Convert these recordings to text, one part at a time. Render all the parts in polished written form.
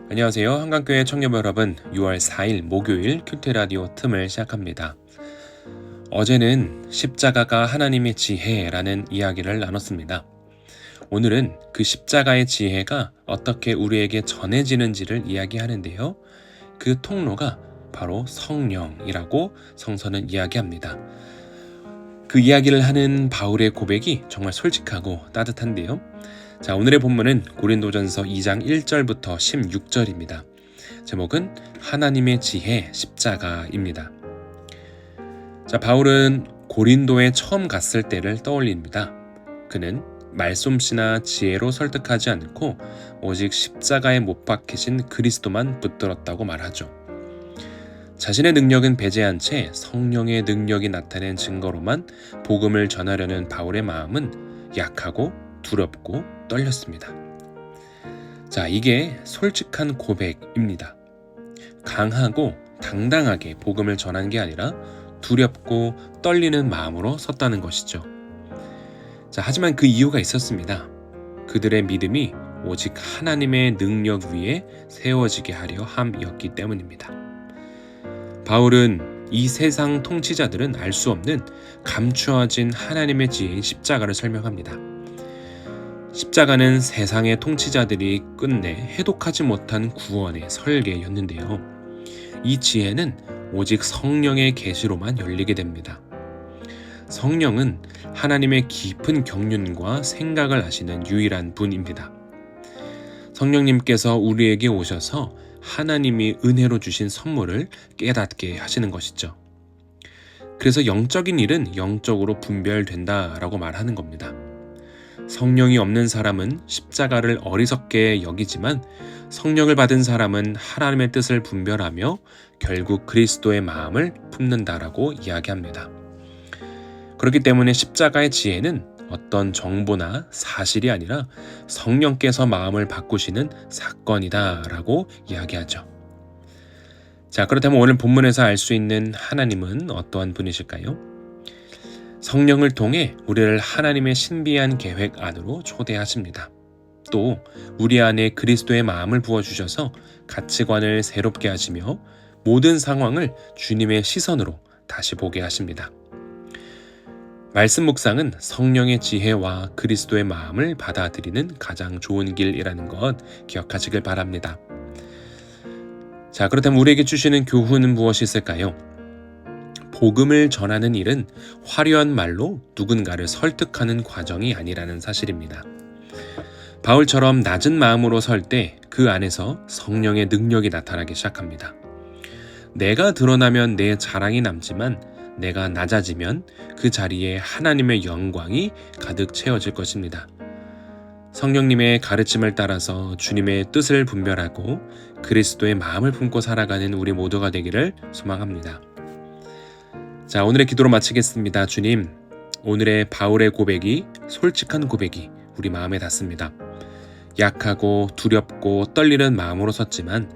안녕하세요. 한강교회 청년부 여러분, 6월 4일 목요일 큐티라디오 틈을 시작합니다. 어제는 십자가가 하나님의 지혜라는 이야기를 나눴습니다. 오늘은 그 십자가의 지혜가 어떻게 우리에게 전해지는지를 이야기하는데요. 그 통로가 바로 성령이라고 성서는 이야기합니다. 그 이야기를 하는 바울의 고백이 정말 솔직하고 따뜻한데요. 자, 오늘의 본문은 고린도전서 2장 1절부터 16절입니다. 제목은 하나님의 지혜 십자가입니다. 자, 바울은 고린도에 처음 갔을 때를 떠올립니다. 그는 말솜씨나 지혜로 설득하지 않고 오직 십자가에 못 박히신 그리스도만 붙들었다고 말하죠. 자신의 능력은 배제한 채 성령의 능력이 나타낸 증거로만 복음을 전하려는 바울의 마음은 약하고 두렵고 떨렸습니다. 자, 이게 솔직한 고백입니다. 강하고 당당하게 복음을 전한 게 아니라 두렵고 떨리는 마음으로 섰다는 것이죠. 자, 하지만 그 이유가 있었습니다. 그들의 믿음이 오직 하나님의 능력 위에 세워지게 하려 함이었기 때문입니다. 바울은 이 세상 통치자들은 알 수 없는 감추어진 하나님의 지혜인 십자가를 설명합니다. 십자가는 세상의 통치자들이 끝내 해독하지 못한 구원의 설계였는데요. 이 지혜는 오직 성령의 계시로만 열리게 됩니다. 성령은 하나님의 깊은 경륜과 생각을 아시는 유일한 분입니다. 성령님께서 우리에게 오셔서 하나님이 은혜로 주신 선물을 깨닫게 하시는 것이죠. 그래서 영적인 일은 영적으로 분별된다라고 말하는 겁니다. 성령이 없는 사람은 십자가를 어리석게 여기지만 성령을 받은 사람은 하나님의 뜻을 분별하며 결국 그리스도의 마음을 품는다라고 이야기합니다. 그렇기 때문에 십자가의 지혜는 어떤 정보나 사실이 아니라 성령께서 마음을 바꾸시는 사건이다라고 이야기하죠. 자, 그렇다면 오늘 본문에서 알 수 있는 하나님은 어떠한 분이실까요? 성령을 통해 우리를 하나님의 신비한 계획 안으로 초대하십니다. 또 우리 안에 그리스도의 마음을 부어주셔서 가치관을 새롭게 하시며 모든 상황을 주님의 시선으로 다시 보게 하십니다. 말씀 묵상은 성령의 지혜와 그리스도의 마음을 받아들이는 가장 좋은 길이라는 것 기억하시길 바랍니다. 자, 그렇다면 우리에게 주시는 교훈은 무엇이 있을까요? 복음을 전하는 일은 화려한 말로 누군가를 설득하는 과정이 아니라는 사실입니다. 바울처럼 낮은 마음으로 설 때 그 안에서 성령의 능력이 나타나기 시작합니다. 내가 드러나면 내 자랑이 남지만 내가 낮아지면 그 자리에 하나님의 영광이 가득 채워질 것입니다. 성령님의 가르침을 따라서 주님의 뜻을 분별하고 그리스도의 마음을 품고 살아가는 우리 모두가 되기를 소망합니다. 자, 오늘의 기도로 마치겠습니다. 주님, 오늘의 바울의 고백이 솔직한 고백이 우리 마음에 닿습니다. 약하고 두렵고 떨리는 마음으로 섰지만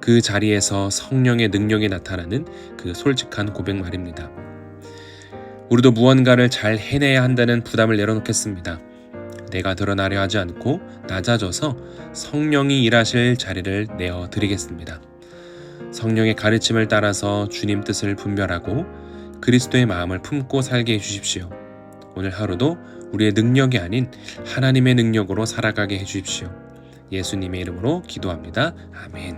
그 자리에서 성령의 능력이 나타나는 그 솔직한 고백 말입니다. 우리도 무언가를 잘 해내야 한다는 부담을 내려놓겠습니다. 내가 드러나려 하지 않고 낮아져서 성령이 일하실 자리를 내어드리겠습니다. 성령의 가르침을 따라서 주님 뜻을 분별하고 그리스도의 마음을 품고 살게 해주십시오. 오늘 하루도 우리의 능력이 아닌 하나님의 능력으로 살아가게 해주십시오. 예수님의 이름으로 기도합니다. 아멘.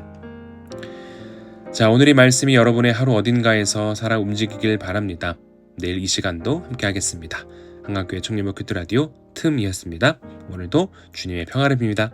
자, 오늘 이 말씀이 여러분의 하루 어딘가에서 살아 움직이길 바랍니다. 내일 이 시간도 함께 하겠습니다. 한강교회 청년부 큐티라디오 틈이었습니다. 오늘도 주님의 평화를 빕니다.